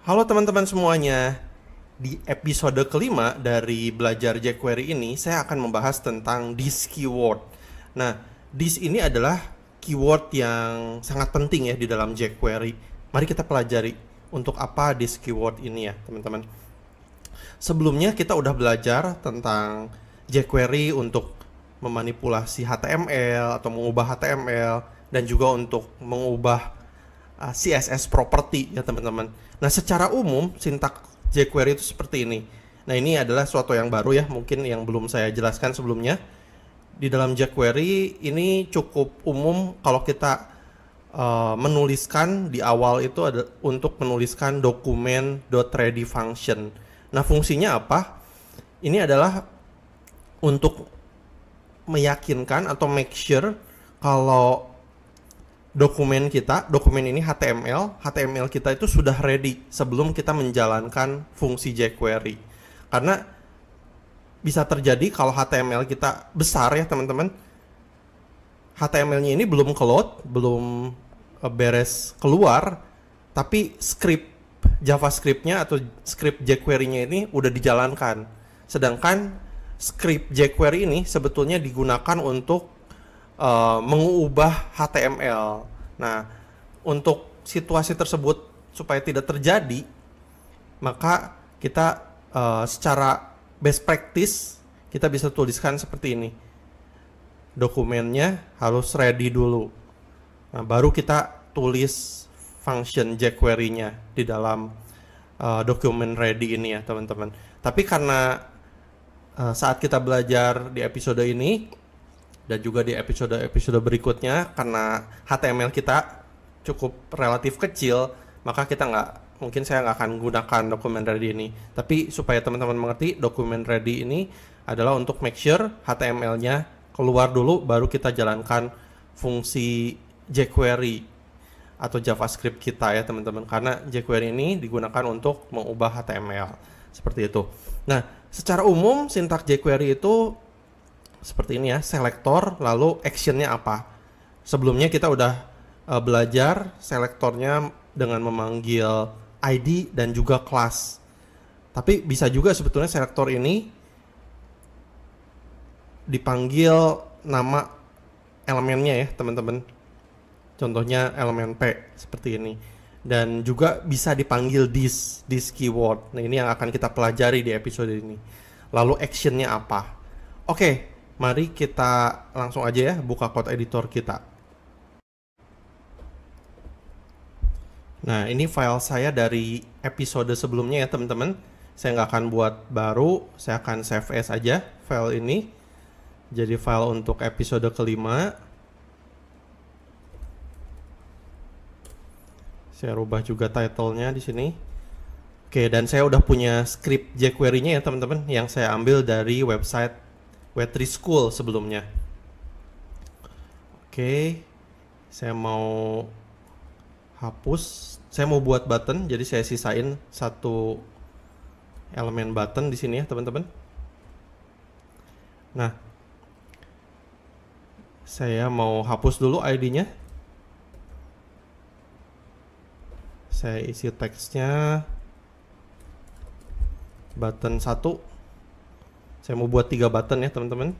Halo teman-teman semuanya. Di episode kelima dari Belajar jQuery ini, saya akan membahas tentang this keyword. Nah, this ini adalah keyword yang sangat penting ya di dalam jQuery. Mari kita pelajari untuk apa this keyword ini ya, teman-teman. Sebelumnya kita udah belajar tentang jQuery untuk memanipulasi HTML atau mengubah HTML dan juga untuk mengubah CSS property ya teman-teman. Nah, secara umum sintak jQuery itu seperti ini. Nah, ini adalah suatu yang baru ya, mungkin yang belum saya jelaskan sebelumnya. Di dalam jQuery ini cukup umum kalau kita menuliskan di awal itu ada untuk menuliskan dokumen .ready function. Nah, fungsinya apa? Ini adalah untuk meyakinkan atau make sure kalau dokumen ini HTML kita itu sudah ready sebelum kita menjalankan fungsi jQuery. Karena bisa terjadi kalau HTML kita besar ya teman-teman, HTML-nya ini belum belum beres keluar, tapi script JavaScript-nya atau script jQuery-nya ini udah dijalankan. Sedangkan script jQuery ini sebetulnya digunakan untuk mengubah HTML. Nah, untuk situasi tersebut supaya tidak terjadi, maka kita secara best practice kita bisa tuliskan seperti ini. Dokumennya harus ready dulu. Nah, baru kita tulis function jQuery-nya di dalam dokumen ready ini ya, teman-teman. Tapi karena saat kita belajar di episode ini dan juga di episode berikutnya, karena HTML kita cukup relatif kecil, maka saya nggak akan gunakan dokumen ready ini. Tapi supaya teman-teman mengerti, dokumen ready ini adalah untuk make sure HTML-nya keluar dulu, baru kita jalankan fungsi jQuery atau JavaScript kita ya teman-teman. Karena jQuery ini digunakan untuk mengubah HTML seperti itu. Nah, secara umum sintak jQuery itu seperti ini ya, selektor, lalu actionnya apa. Sebelumnya kita udah belajar selektornya dengan memanggil ID dan juga class. Tapi bisa juga sebetulnya selektor ini dipanggil nama elemennya ya teman-teman. Contohnya elemen P seperti ini. Dan juga bisa dipanggil this keyword. Nah, ini yang akan kita pelajari di episode ini. Lalu actionnya apa. Oke, mari kita langsung aja ya buka code editor kita. Nah, ini file saya dari episode sebelumnya ya teman-teman. Saya nggak akan buat baru, saya akan save as aja file ini. Jadi file untuk episode kelima. Saya rubah juga title-nya di sini. Oke, dan saya udah punya script jQuery-nya ya teman-teman, yang saya ambil dari website W3 School sebelumnya. Oke, saya mau hapus. Saya mau buat button, jadi saya sisain satu elemen button di sini ya teman-teman. Nah, saya mau hapus dulu ID-nya. Saya isi teksnya button 1. Saya mau buat 3 button ya teman-teman.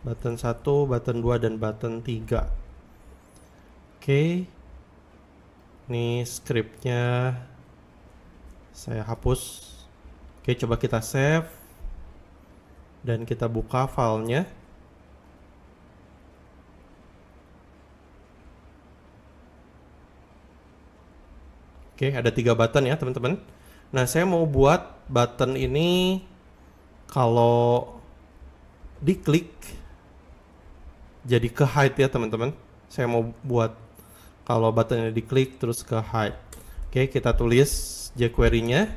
Button 1, button 2, dan button 3. Oke. Ini scriptnya saya hapus. Oke, coba kita save. Dan kita buka filenya. Oke, ada 3 button ya teman-teman. Nah, saya mau buat button ini kalau diklik jadi ke hide ya teman-teman. Saya mau buat kalau buttonnya diklik terus ke hide. Oke, kita tulis jQuery-nya.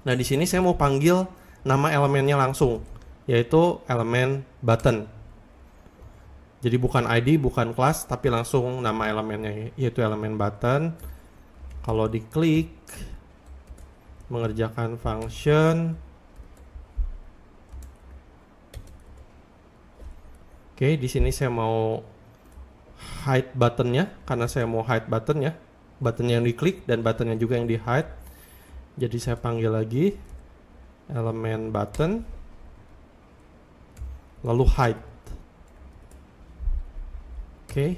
Nah, di sini saya mau panggil nama elemennya langsung, yaitu elemen button. Jadi bukan ID, bukan class, tapi langsung nama elemennya, yaitu elemen button. Kalau diklik mengerjakan function. Oke, di sini saya mau hide buttonnya, karena saya mau hide buttonnya, buttonnya yang diklik dan buttonnya juga yang di hide. Jadi saya panggil lagi elemen button, lalu hide. Oke,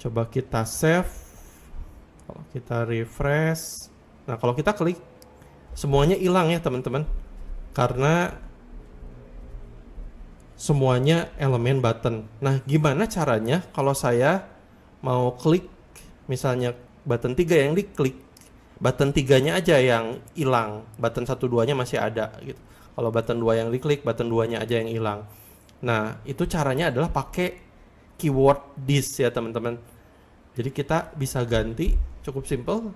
coba kita save. Kalau kita refresh, nah kalau kita klik semuanya hilang ya teman-teman, karena semuanya elemen button. Nah, gimana caranya kalau saya mau klik misalnya button 3 yang diklik, button 3-nya aja yang hilang, button 1 2-nya masih ada gitu. Kalau button 2 yang diklik, button 2-nya aja yang hilang. Nah, itu caranya adalah pakai keyword this ya teman-teman. Jadi kita bisa ganti, cukup simple.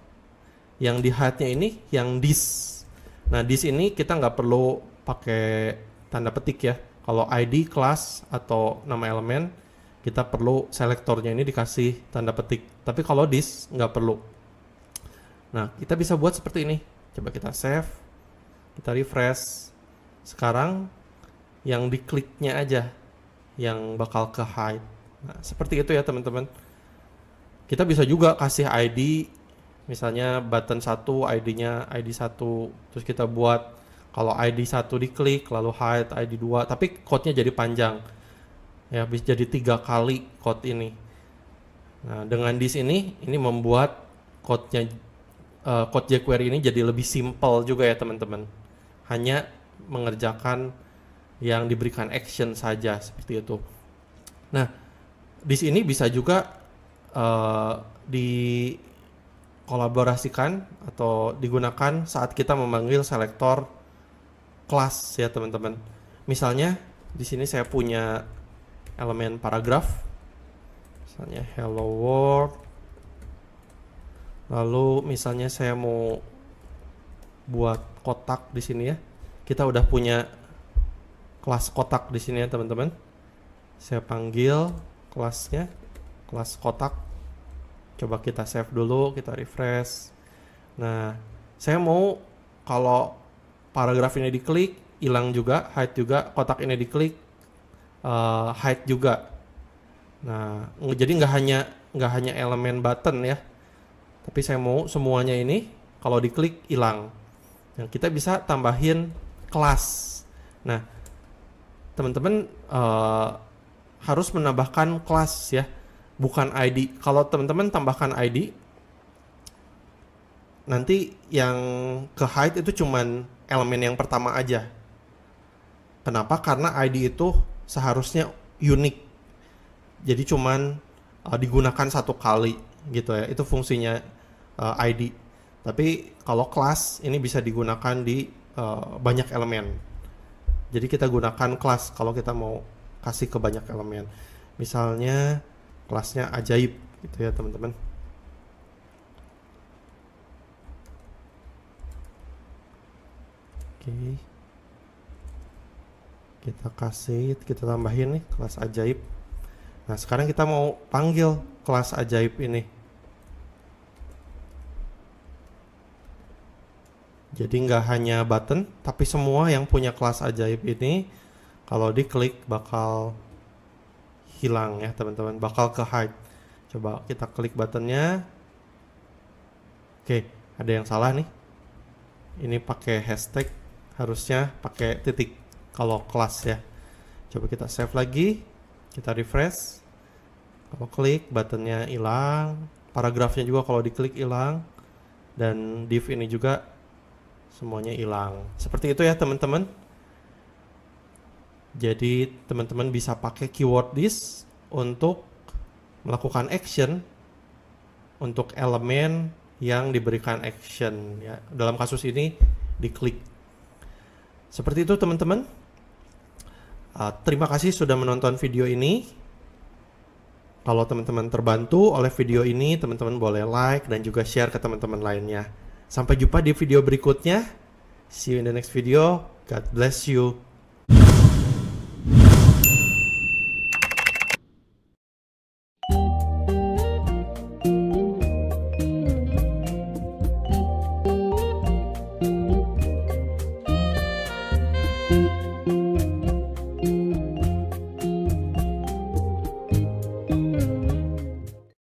Yang di hide-nya ini yang this. Nah, this ini kita nggak perlu pakai tanda petik ya. Kalau ID, kelas, atau nama elemen, kita perlu selektornya ini dikasih tanda petik. Tapi kalau this, nggak perlu. Nah, kita bisa buat seperti ini. Coba kita save, kita refresh. Sekarang, yang dikliknya aja, yang bakal ke hide. Nah, seperti itu ya teman-teman. Kita bisa juga kasih ID, misalnya button 1, ID-nya ID 1. Terus kita buat kalau ID 1 diklik, lalu hide ID 2, tapi code-nya jadi panjang. Ya, bisa jadi 3 kali code ini. Nah, dengan this ini membuat code-nya, code jQuery ini jadi lebih simple juga ya teman-teman. Hanya mengerjakan yang diberikan action saja, seperti itu. Nah, this ini bisa juga dikolaborasikan atau digunakan saat kita memanggil selektor kelas ya teman-teman. Misalnya di sini saya punya elemen paragraf, misalnya hello world. Lalu misalnya saya mau buat kotak di sini ya. Kita udah punya kelas kotak di sini ya teman-teman. Saya panggil kelasnya, kelas kotak. Coba kita save dulu, kita refresh. Nah, saya mau kalau paragraf ini diklik, hilang juga, hide juga, kotak ini diklik, hide juga. Nah, jadi nggak hanya elemen button ya, tapi saya mau semuanya ini kalau diklik hilang. Nah, kita bisa tambahin kelas. Nah, teman-teman harus menambahkan kelas ya, bukan ID. Kalau teman-teman tambahkan ID, nanti yang ke hide itu cuman elemen yang pertama aja. Kenapa? Karena ID itu seharusnya unik. Jadi cuman digunakan satu kali gitu ya. Itu fungsinya ID. Tapi kalau kelas ini bisa digunakan di banyak elemen. Jadi kita gunakan kelas kalau kita mau kasih ke banyak elemen. Misalnya kelasnya ajaib gitu ya teman-teman. Oke. Kita kasih, kita tambahin nih kelas ajaib. Nah, sekarang kita mau panggil kelas ajaib ini. Jadi nggak hanya button, tapi semua yang punya kelas ajaib ini kalau diklik bakal hilang ya teman-teman, bakal ke hide. Coba kita klik buttonnya. Oke, ada yang salah nih. Ini pakai hashtag, harusnya pakai titik kalau kelas ya. Coba kita save lagi, kita refresh. Kalau klik buttonnya hilang, paragrafnya juga kalau diklik hilang, dan div ini juga semuanya hilang. Seperti itu ya teman-teman. Jadi teman-teman bisa pakai keyword this untuk melakukan action untuk elemen yang diberikan action ya. Dalam kasus ini diklik. Seperti itu teman-teman. Terima kasih sudah menonton video ini. Kalau teman-teman terbantu oleh video ini, teman-teman boleh like dan juga share ke teman-teman lainnya. Sampai jumpa di video berikutnya. See you in the next video. God bless you.